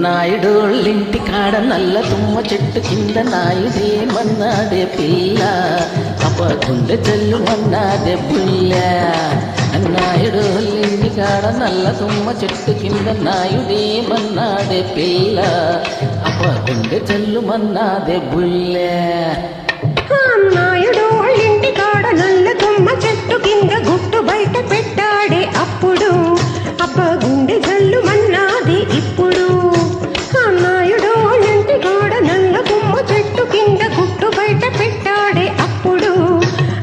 నాయుడోళ్ళింటి కాడ నల్ల తుమ్మ చెట్టు కింద నాయుడేమన్నాడే పిల్ల అప్ప గుండె జల్లుమన్నాడే పుల్ల. నాయుడోళ్ళింటి కాడ నల్ల తుమ్మ చెట్టు కింద నాయుడేమన్నాడే పిల్ల అప్ప గుండె జల్లుమన్నాదే బుల్ల. నాయుడోళ్ళింటి కాడ నల్ల తుమ్మ చెట్టు కింద గుట్టు బయట పెట్టాడే అప్పుడు అప్ప గుండె జల్లుమన్నాది ఇప్పుడు. నాయుడోళ్ళింటి కాడ నల్ల తుమ్మ చెట్టు కింద గుట్టు బయట పెట్టాడే అప్పుడు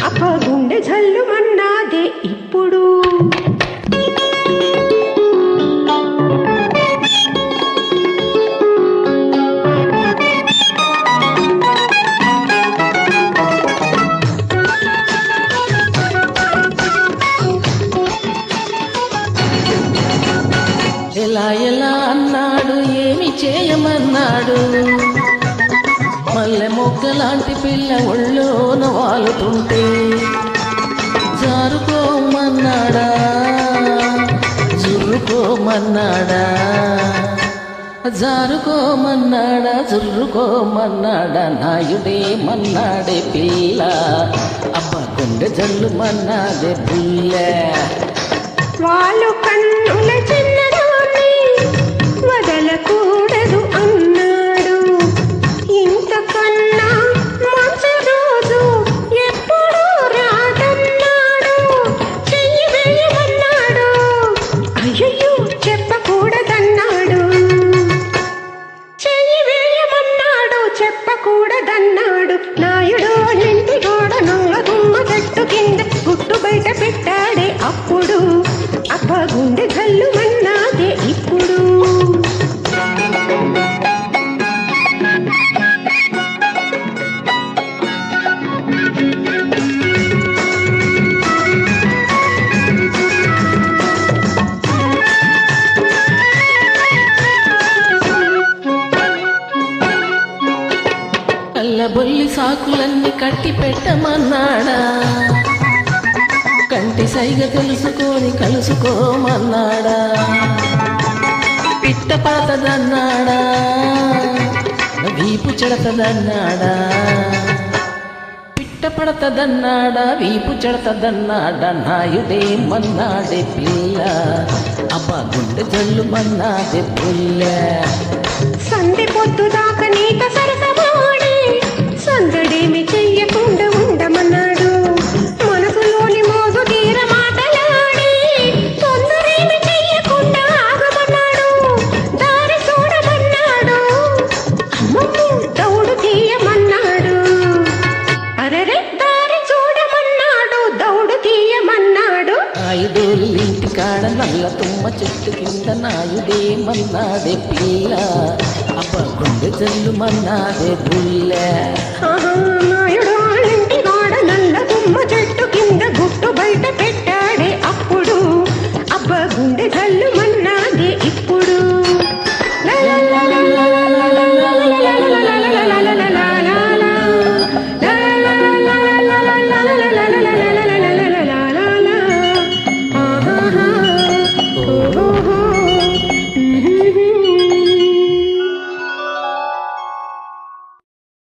అప్ప గుండె జల్లుమన్నాది ఇప్పుడు. ఎలా ఎలా అన్నాడు ఏమి చేయమన్నాడు, మల్లె మొగ్గలాంటి పిల్ల ఒళ్ళోన వాలుతుంటే జారుకోమన్నాడా జుర్రుకోమన్నాడా, జారుకోమన్నాడా జుర్రుకోమన్నాడా, నాయుడేమన్నాడే పిల్ల అబ్బ గుండె జల్లుమన్నాడే పుల్ల. వాళ్ళు కన్నుల చిన్నదాన్ని వదలకూడదు అన్నాడు, ఇంతకన్నా మంచి రోజు ఎప్పుడూ రాదన్నాడు. చెయ్యి వేయమన్నాడు, అయ్యయ్యో చెప్పకూడదన్నాడు. చెయ్యి వేయమన్నాడు, చెప్పకూడదన్నాడు. నాయుడోళ్ళింటి గోడ నల్ల తుమ్మ చెట్టు కింద గుట్టు బయట పెట్టాడే అప్పుడు అప్ప గుండె జల్లుమన్నాదే ఇప్పుడు. కళ్ళబొల్లి సాకులన్నీ కట్టి పెట్టమన్నాడా, కంటి సైగ తెలుసుకొని కలుసుకోమన్నాడా, పిట్ట పడతదన్నాడా వీపు చెడతదన్నాడా, పిట్ట పడతదన్నాడా వీపు చెడతదన్నాడా, నాయుడేమన్నాడే పిల్ల అబ్బ గుండె జల్లుమన్నాడే పుల్ల. సంధి పొద్దు దాకా నీత సరసమాడి సందడేమి చెయ్యకుండా ఉండమన్నాడు, మనసులోని మోజు తీర మాటలాడి తొందరేమి చెయ్యకుండా ఆగమన్నాడు. దారి చూడమన్నాడు, అమ్మమ్మ దౌడు తీయమన్నాడు. అరెరే దారి చూడమన్నాడు, దౌడు తీయమన్నాడు. నాయుడోళ్ళింటి కాడ నల్ల తుమ్మ చెట్టు కింద నాయుడేమన్నాడే పిల్ల అబ్బ గుండె జల్లుమన్నాడే పుల్ల. నాయుడు